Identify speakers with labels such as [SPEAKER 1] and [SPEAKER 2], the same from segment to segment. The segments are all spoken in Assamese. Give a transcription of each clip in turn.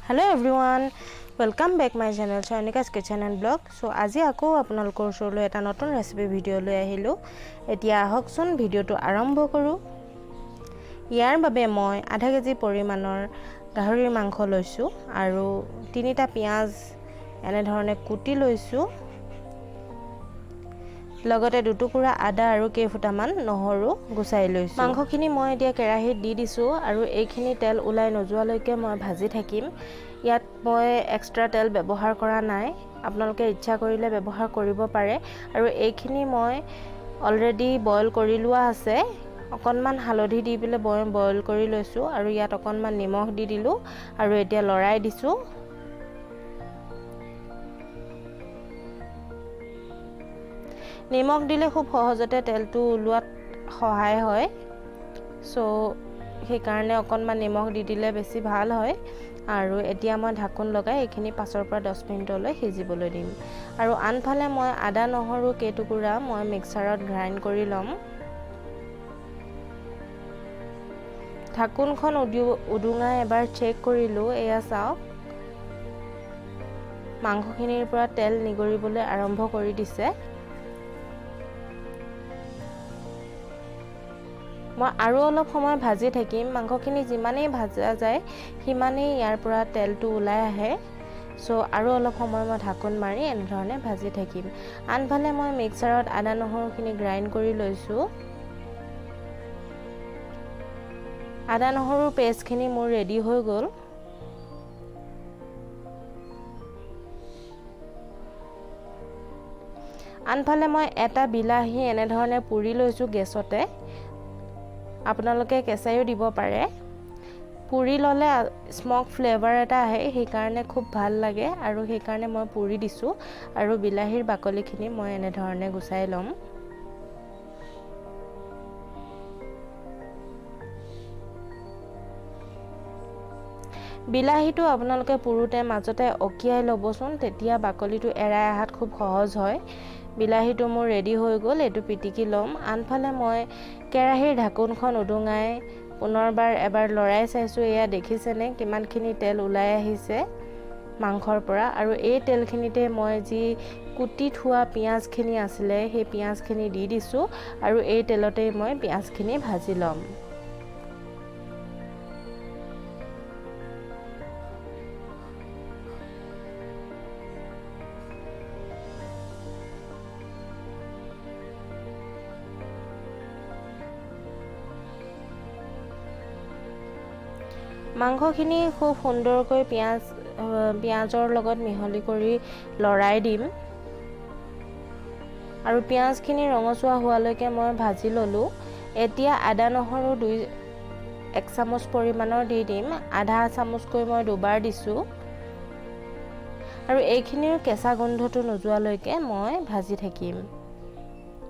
[SPEAKER 1] Hello everyone, welcome back my channel Charnika's Kitchen and Blog. So আজি আকৌ আপোনালোকৰ ওচৰলৈ এটা নতুন ৰেচিপি ভিডিও লৈ আহিলো। এতিয়া আহকচোন ভিডিওটো আৰম্ভ কৰো। ইয়াৰ বাবে মই আধা কেজি পৰিমাণৰ গাহৰিৰ মাংস লৈছো আৰু তিনিটা পিয়াজ এনে ধৰণে কুটি লৈছো। লগতে দুটুকুৰা আদা আৰু কেইফুটামান নহৰু গুছাই লৈছো। মাংসখিনি মই এতিয়া কেৰাহীত দি দিছো আৰু এইখিনি তেল উলাই নযোৱালৈকে মই ভাজি থাকিম। ইয়াত মই এক্সট্ৰা তেল ব্যৱহাৰ কৰা নাই, আপোনালোকে ইচ্ছা কৰিলে ব্যৱহাৰ কৰিব পাৰে। আৰু এইখিনি মই অলৰেডি বইল কৰি লোৱা আছে। অকনমান হালধি দি পেলে বইল কৰি লৈছো আৰু ইয়াত অকনমান নিমখ দি দিলো আৰু এতিয়া লৰাই দিছো। নিমখ দিলে খুব সহজতে তেলটো উলোৱাত সহায় হয়, সো সেই কাৰণে অকনমান নিমখ দি দিলে বেছি ভাল হয়। আৰু এতিয়া মই ঢাকন লগাই এইখিনি 5 পৰা 10 মিনিটলৈ সিজিবলৈ দিম। আৰু আনফালে মই আদা নহৰু কেইটুকুৰা মই মিক্সাৰত গ্ৰাইণ্ড কৰি লম। ঢাকনখন উডুঙাই এবাৰ চেক কৰিলো, এয়া চাওক মাংসখিনিৰ পৰা তেল নিগৰিবলৈ আৰম্ভ কৰি দিছে। মই আৰু অলপ সময় ভাজি থাকিম। মাংসখিনি যিমানেই ভাজা যায় সিমানেই ইয়াৰ পৰা তেলটো ওলাই আহে, সো আৰু অলপ সময় মই ঢাকন মাৰি এনে ধৰণে ভাজি থাকিম। আনফালে মই মিক্সাৰত আদা নহৰুখিনি গ্ৰাইণ্ড কৰি লৈছো। আদা নহৰুৰ পেষ্টখিনি মোৰ ৰেডি হৈ গ'ল। আনফালে মই এটা বিলাহী এনে ধৰণে পুৰি লৈছো গেছতে। আপোনালোকে কেঁচাইও দিব পাৰে। পুৰি ললে স্মক ফ্লেভাৰ এটা আহে, সেই কাৰণে খুব ভাল লাগে আৰু সেই কাৰণে মই পুৰি দিছো। আৰু বিলাহীৰ বাকলিখিনি মই এনে ধৰণে গুছাই লম। বিলাহীটো আপোনালোকে পুৰোতে মাজতে অকিয়াই ল'বচোন, তেতিয়া বাকলিটো এৰাই আহাত খুব সহজ হয়। বিলাহীটো মোৰ ৰেডি হৈ গ'ল, এইটো পিটিকি ল'ম। আনফালে মই কেৰাহীৰ ঢাকনখন উডুঙাই পুনৰবাৰ এবাৰ লৰাই চাইছো। এয়া দেখিছেনে কিমানখিনি তেল ওলাই আহিছে মাংসৰ পৰা। আৰু এই তেলখিনিতে মই যি কুটি থোৱা পিয়াজখিনি আছিলে সেই পিয়াজখিনি দি দিছো আৰু এই তেলতে মই পিয়াজখিনি ভাজি ল'ম। মাংসখিনি খুব সুন্দৰকৈ পিয়াজৰ লগত মিহলি কৰি লৰাই দিম। আৰু পিয়াজখিনি ৰঙচুৱা হোৱালৈকে মই ভাজি ললো। এতিয়া আদা নহৰু 1 চামুচ পৰিমাণৰ দি দিম। আধা চামুচকৈ মই দুবাৰ দিছো। আৰু এইখিনিৰ কেঁচা গোন্ধটো নোযোৱালৈকে মই ভাজি থাকিম।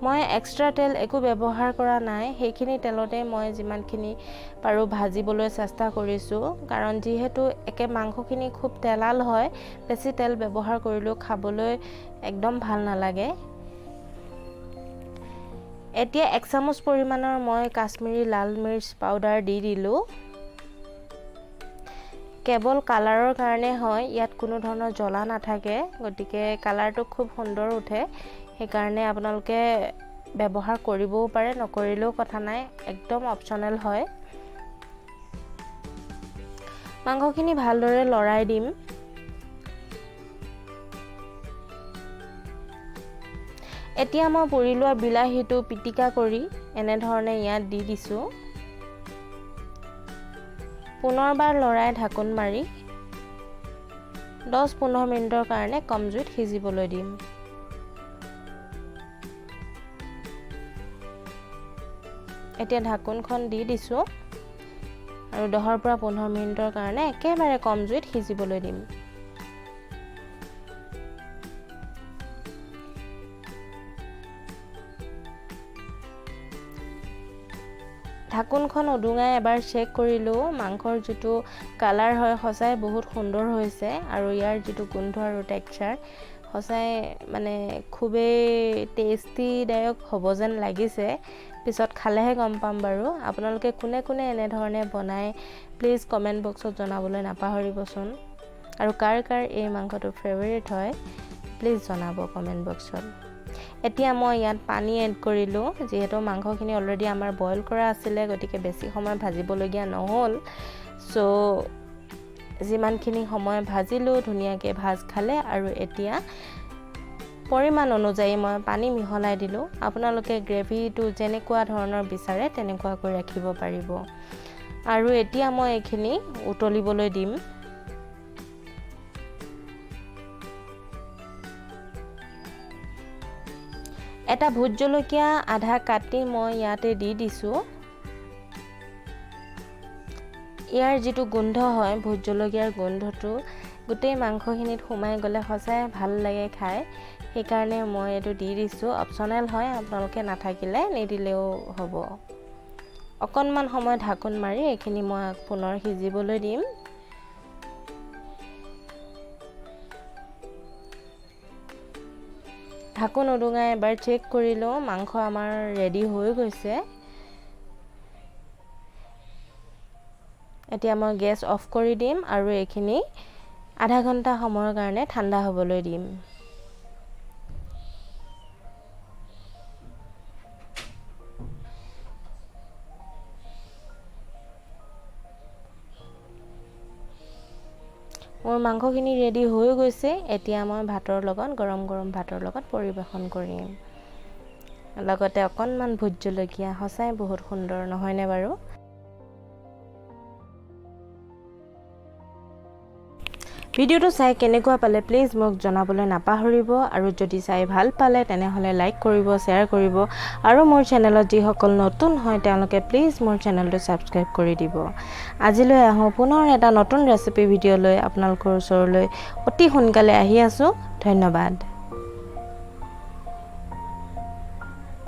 [SPEAKER 1] মই এক্সট্ৰা তেল একো ব্যৱহাৰ কৰা নাই, সেইখিনি তেলতে মই যিমানখিনি পাৰো ভাজিবলৈ চেষ্টা কৰিছো। কাৰণ যিহেতু একে মাংসখিনি খুব তেলাল হয়, বেছি তেল ব্যৱহাৰ কৰিলেও খাবলৈ একদম ভাল নালাগে। এতিয়া 1 চামুচ পৰিমাণৰ মই কাশ্মীৰী লাল মিৰ্চ পাউডাৰ দি দিলো। কেৱল কালাৰৰ কাৰণে হয়, ইয়াত কোনো ধৰণৰ জ্বলা নাথাকে, গতিকে কালাৰটো খুব সুন্দৰ উঠে। সেইকাৰণে আপোনালোকে ব্যৱহাৰ কৰিবও পাৰে, নকৰিলেও কথা নাই, একদম অপচনেল হয়। মাংসখিনি ভালদৰে লৰাই দিম। এতিয়া মই পুৰি লোৱা বিলাহীটো পিটিকা কৰি এনে ধৰণে ইয়াত দি দিছো। পুনৰবাৰ লৰাই ঢাকন মাৰি 10-15 মিনিটৰ কাৰণে কম জুইত সিজিবলৈ দিম। এতিয়া ঢাকনখন দি দিছো আৰু 10 পৰা 15 মিনিটৰ কাৰণে একেবাৰে কম জুইত সিজিবলৈ দিম। ঢাকনখন উডুঙাই এবাৰ চেক কৰিলো। মাংসৰ যিটো কালাৰ হয় সঁচাই বহুত সুন্দৰ হৈছে আৰু ইয়াৰ যিটো গোন্ধ আৰু টেক্সচাৰ সঁচাই মানে খুবেই টেষ্টিদায়ক হ'ব যেন লাগিছে। পিছত খালেহে গম পাম বাৰু। আপোনালোকে কোনে কোনে এনে ধৰণে বনায় প্লিজ কমেণ্ট বক্সত জনাবলৈ নাপাহৰিবচোন। আৰু কাৰ কাৰ এই মাংসটো ফেভাৰিট হয় প্লিজ জনাব কমেণ্ট বক্সত। এতিয়া মই ইয়াত পানী এড কৰিলোঁ, যিহেতু মাংসখিনি অলৰেডি আমাৰ বইল কৰা আছিলে, গতিকে বেছি সময় ভাজিবলগীয়া নহ'ল। চ' যিমানখিনি সময় ভাজিলোঁ ধুনীয়াকৈ ভাজ খালে, আৰু এতিয়া পৰিমাণ অনুযায়ী মই পানী মিহলাই দিলোঁ। আপোনালোকে গ্ৰেভিটো যেনেকুৱা ধৰণৰ বিচাৰে তেনেকুৱাকৈ ৰাখিব পাৰিব। আৰু এতিয়া মই এইখিনি উতলিবলৈ দিম। এটা ভোট জলকীয়া আধা কাটি মই ইয়াতে দি দিছোঁ। ইয়াৰ যিটো গোন্ধ হয়, ভোট জলকীয়াৰ গোন্ধটো গোটেই মাংসখিনিত সোমাই গ'লে সঁচাই ভাল লাগে খাই, সেইকাৰণে মই এইটো দি দিছোঁ। অপশ্যনেল হয়, আপোনালোকে নাথাকিলে নিদিলেও হ'ব। অকণমান সময় ঢাকোন মাৰি এইখিনি মই পুনৰ সিজিবলৈ দিম। ঢাকোন উদুঙাই এবাৰ চেক কৰি লওঁ, মাংস আমাৰ ৰেডি হৈ গৈছে। এতিয়া মই গেছ অফ কৰি দিম আৰু এইখিনি আধা ঘণ্টা সময়ৰ কাৰণে ঠাণ্ডা হ'বলৈ দিম। মোৰ মাংসখিনি ৰেডি হৈ গৈছে। এতিয়া মই ভাতৰ লগত, গৰম গৰম ভাতৰ লগত পৰিৱেশন কৰিম। লগতে অকণমান ভোট জলকীয়া, সঁচাই বহুত সুন্দৰ নহয়নে বাৰু? ভিডিঅ'টো চাই কেনেকুৱা পালে প্লিজ মোক জনাবলৈ নাপাহৰিব, আৰু যদি চাই ভাল পালে তেনেহ'লে লাইক কৰিব, শ্বেয়াৰ কৰিব, আৰু মোৰ চেনেলত যিসকল নতুন হয় তেওঁলোকে প্লিজ মোৰ চেনেলটো ছাবস্ক্ৰাইব কৰি দিব। আজিলৈ আহোঁ পুনৰ এটা নতুন ৰেচিপি ভিডিঅ' লৈ আপোনালোকৰ ওচৰলৈ অতি সোনকালে আহি আছোঁ। ধন্যবাদ।